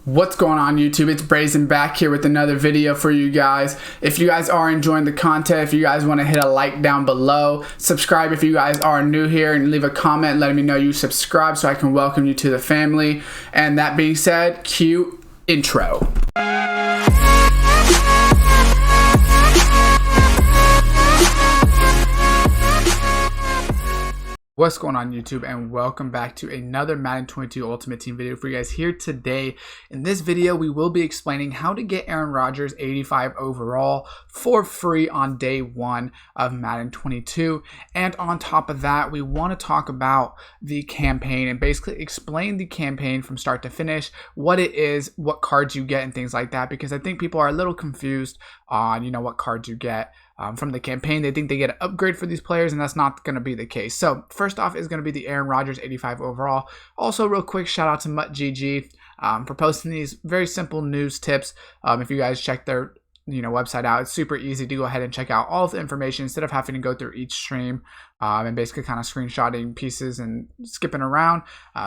What's going on YouTube? It's Brazen back here with another video for you guys. If you guys are enjoying the content, if you guys want to hit a like down below, subscribe if you guys are new here, and leave a comment letting me know you subscribe so I can welcome you to the family. And that being said, cue intro. What's going on YouTube, and welcome back to another Madden 22 Ultimate Team video for you guys here today. In this video, we will be explaining how to get Aaron Rodgers 85 overall for free on day one of Madden 22. And on top of that, we want to talk about the campaign and basically explain the campaign from start to finish, what it is, what cards you get, and things like that, because I think people are a little confused on, what cards you get. From the campaign. They think they get an upgrade for these players, and that's not going to be the case. So first off is going to be the Aaron Rodgers 85 overall. Also, real quick shout out to MuttGG for posting these very simple news tips. If you guys check their website out, it's super easy to go ahead and check out all of the information instead of having to go through each stream and basically kind of screenshotting pieces and skipping around.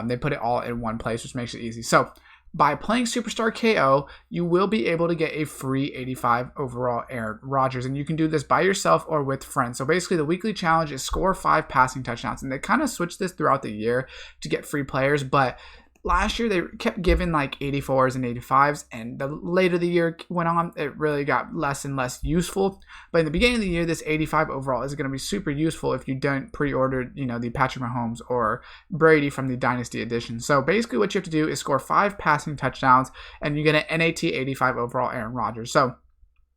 They put it all in one place, which makes it easy. So by playing Superstar KO, you will be able to get a free 85 overall Aaron Rodgers, and you can do this by yourself or with friends. So basically the weekly challenge is score 5 passing touchdowns, and they kind of switched this throughout the year to get free players, but last year they kept giving like 84s and 85s, and the later the year went on, it really got less and less useful. But in the beginning of the year, this 85 overall is going to be super useful if you don't pre-order, the Patrick Mahomes or Brady from the Dynasty Edition. So basically what you have to do is score 5 passing touchdowns, and you get an NAT 85 overall Aaron Rodgers. So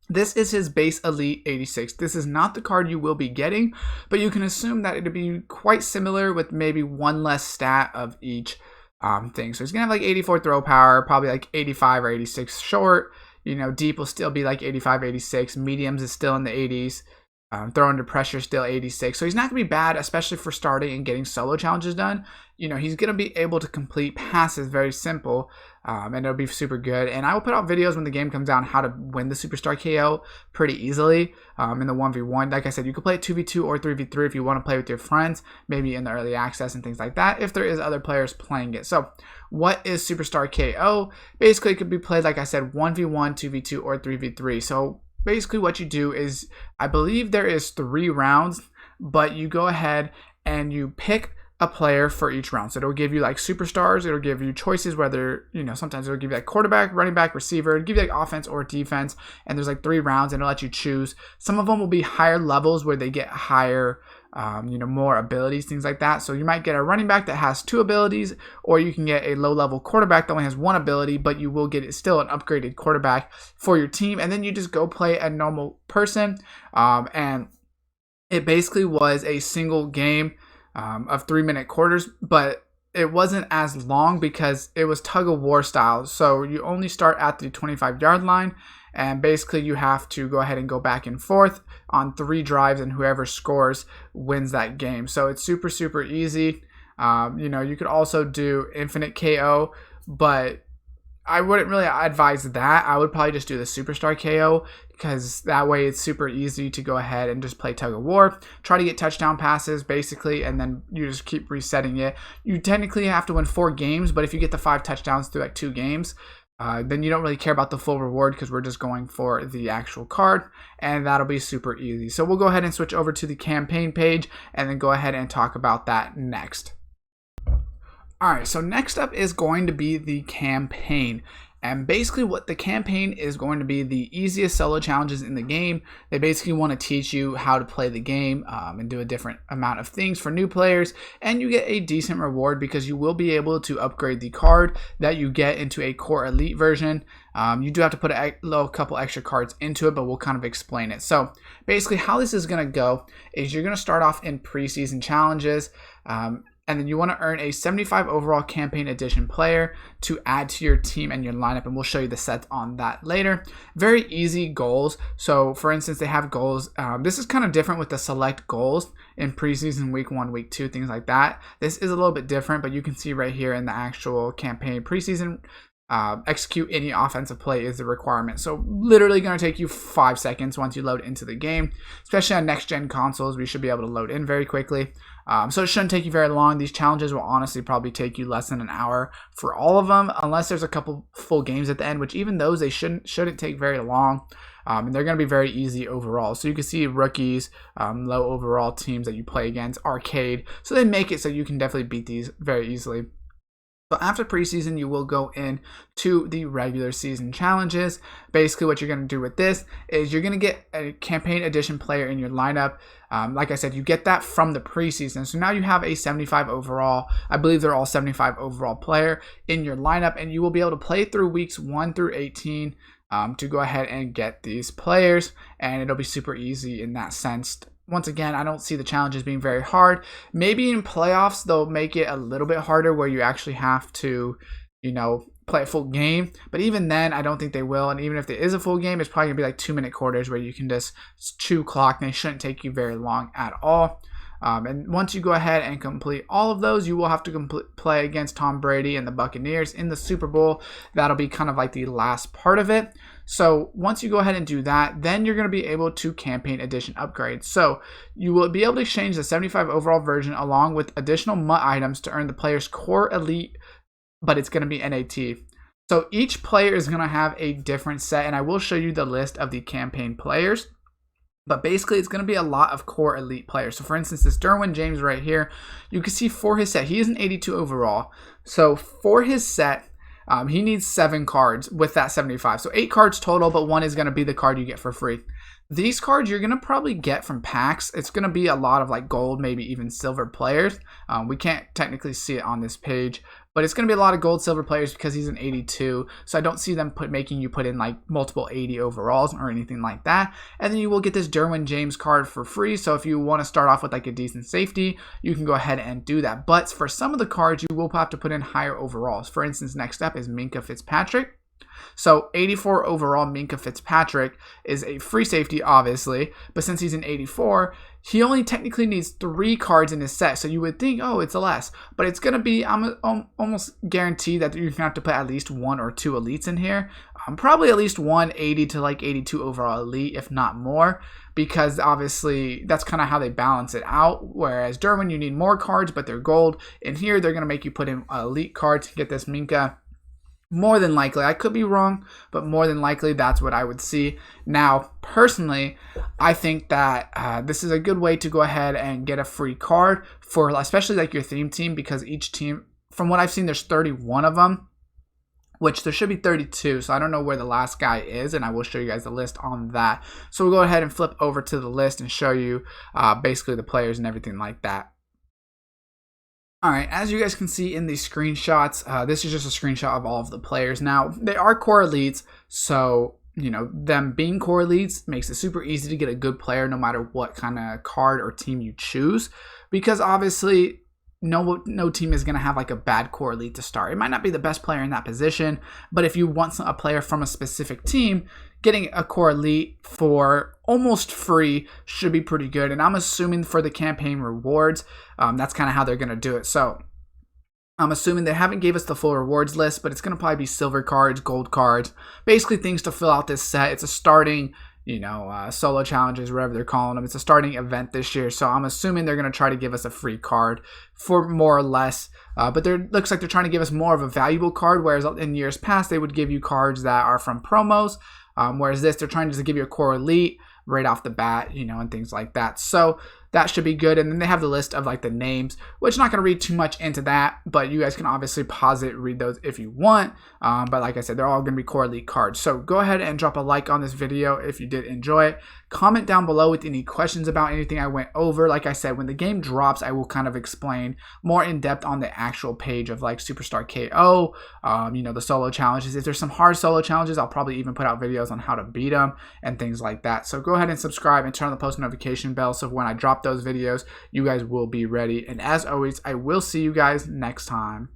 this is his base elite 86. This is not the card you will be getting, but you can assume that it'll be quite similar with maybe one less stat of each thing. So he's gonna have like 84 throw power, probably like 85 or 86 short. Deep will still be like 85, 86. Mediums is still in the 80s. Throw under pressure still 86. So he's not gonna be bad, especially for starting and getting solo challenges done. He's gonna be able to complete passes, very simple, and it'll be super good. And I will put out videos when the game comes out on how to win the Superstar KO pretty easily in the 1v1. Like I said, you can play it 2v2 or 3v3 if you want to play with your friends, maybe in the early access and things like that, if there is other players playing it. So what is Superstar KO? Basically, it could be played, like I said, 1v1, 2v2, or 3v3. So basically what you do is, I believe there is 3 rounds, but you go ahead and you pick a player for each round. So it'll give you like superstars, it'll give you choices, whether, sometimes it'll give you like quarterback, running back, receiver, it'll give you like offense or defense, and there's like 3 rounds, and it'll let you choose. Some of them will be higher levels where they get higher more abilities, things like that. So you might get a running back that has 2 abilities, or you can get a low-level quarterback that only has 1 ability, but you will get still an upgraded quarterback for your team, and then you just go play a normal person. And it basically was a single game of 3-minute quarters, but it wasn't as long because it was tug-of-war style. So you only start at the 25-yard line, and basically you have to go ahead and go back and forth on 3 drives, and whoever scores wins that game. So it's super, super easy. You could also do infinite KO, but I wouldn't really advise that. I would probably just do the Superstar KO, because that way it's super easy to go ahead and just play tug of war, try to get touchdown passes basically, and then you just keep resetting it. You technically have to win 4 games, but if you get the 5 touchdowns through like 2 games, then you don't really care about the full reward, because we're just going for the actual card, and that'll be super easy. So we'll go ahead and switch over to the campaign page and then go ahead and talk about that next. Alright, so next up is going to be the campaign. And basically what the campaign is going to be, the easiest solo challenges in the game. They basically want to teach you how to play the game and do a different amount of things for new players. And you get a decent reward because you will be able to upgrade the card that you get into a core elite version. You do have to put a couple extra cards into it, but we'll kind of explain it. So basically how this is going to go is you're going to start off in preseason challenges. And then you want to earn a 75 overall campaign edition player to add to your team and your lineup, and we'll show you the sets on that later. Very easy goals. So for instance, they have goals. This is kind of different with the select goals in preseason, week 1, week 2, things like that. This is a little bit different, but you can see right here in the actual campaign preseason execute any offensive play is the requirement. So literally going to take you 5 seconds once you load into the game, especially on next gen consoles. We should be able to load in very quickly. So it shouldn't take you very long. These challenges will honestly probably take you less than an hour for all of them, unless there's a couple full games at the end, which even those they shouldn't take very long. And they're going to be very easy overall. So you can see rookies, low overall teams that you play against, arcade. So they make it so you can definitely beat these very easily. So after preseason, you will go in to the regular season challenges. Basically, what you're going to do with this is you're going to get a campaign edition player in your lineup. Like I said, you get that from the preseason. So now you have a 75 overall. I believe they're all 75 overall player in your lineup, and you will be able to play through weeks 1 through 18 to go ahead and get these players, and it'll be super easy in that sense. Once again, I don't see the challenges being very hard. Maybe in playoffs, they'll make it a little bit harder where you actually have to, play a full game. But even then, I don't think they will. And even if there is a full game, it's probably going to be like 2-minute quarters where you can just chew clock, and they shouldn't take you very long at all. And once you go ahead and complete all of those, you will have to play against Tom Brady and the Buccaneers in the Super Bowl. That'll be kind of like the last part of it. So once you go ahead and do that, then you're going to be able to campaign edition upgrade. So you will be able to exchange the 75 overall version along with additional MUT items to earn the player's core elite, but it's going to be NAT. So each player is going to have a different set, and I will show you the list of the campaign players. But basically, it's going to be a lot of core elite players. So for instance, this Derwin James right here, you can see for his set, he is an 82 overall. So for his set, he needs 7 cards with that 75. So 8 cards total, but 1 is going to be the card you get for free. These cards you're going to probably get from packs. It's going to be a lot of like gold, maybe even silver players. We can't technically see it on this page, but it's going to be a lot of gold, silver players because he's an 82. So I don't see them making you put in like multiple 80 overalls or anything like that. And then you will get this Derwin James card for free. So if you want to start off with like a decent safety, you can go ahead and do that. But for some of the cards, you will have to put in higher overalls. For instance, next up is Minka Fitzpatrick. So 84 overall Minka Fitzpatrick is a free safety, obviously, but since he's an 84, he only technically needs 3 cards in his set. So you would think, oh, it's a less, but it's going to be, I'm almost guaranteed that you're going to have to put at least 1 or 2 elites in here. Probably at least 180 to like 82 overall elite, if not more, because obviously that's kind of how they balance it out. Whereas Derwin, you need more cards, but they're gold. And here they're going to make you put in an elite card to get this Minka. More than likely, I could be wrong, but more than likely that's what I would see. Now, personally, I think that this is a good way to go ahead and get a free card for especially like your theme team, because each team, from what I've seen, there's 31 of them, which there should be 32. So I don't know where the last guy is, and I will show you guys the list on that. So we'll go ahead and flip over to the list and show you basically the players and everything like that. Alright, as you guys can see in these screenshots, this is just a screenshot of all of the players. Now, they are core elites, so, them being core elites makes it super easy to get a good player no matter what kind of card or team you choose, because obviously no team is going to have like a bad core elite to start. It might not be the best player in that position, but if you want a player from a specific team, getting a core elite for almost free should be pretty good. And I'm assuming for the campaign rewards, that's kind of how they're going to do it. So I'm assuming they haven't gave us the full rewards list, but it's going to probably be silver cards, gold cards, basically things to fill out this set. It's a starting, solo challenges, whatever they're calling them. It's a starting event this year. So I'm assuming they're going to try to give us a free card for more or less. But it looks like they're trying to give us more of a valuable card, whereas in years past, they would give you cards that are from promos. Whereas this, they're trying to just give you a core elite right off the bat, and things like that. So that should be good. And then they have the list of like the names, which I'm not going to read too much into that, but you guys can obviously pause it, read those if you want. But like I said, they're all going to be core elite cards. So go ahead and drop a like on this video if you did enjoy it. Comment down below with any questions about anything I went over. Like I said, when the game drops, I will kind of explain more in depth on the actual page of like Superstar KO, the solo challenges. If there's some hard solo challenges, I'll probably even put out videos on how to beat them and things like that. So go ahead and subscribe and turn on the post notification bell, so when I drop those videos, you guys will be ready. And as always, I will see you guys next time.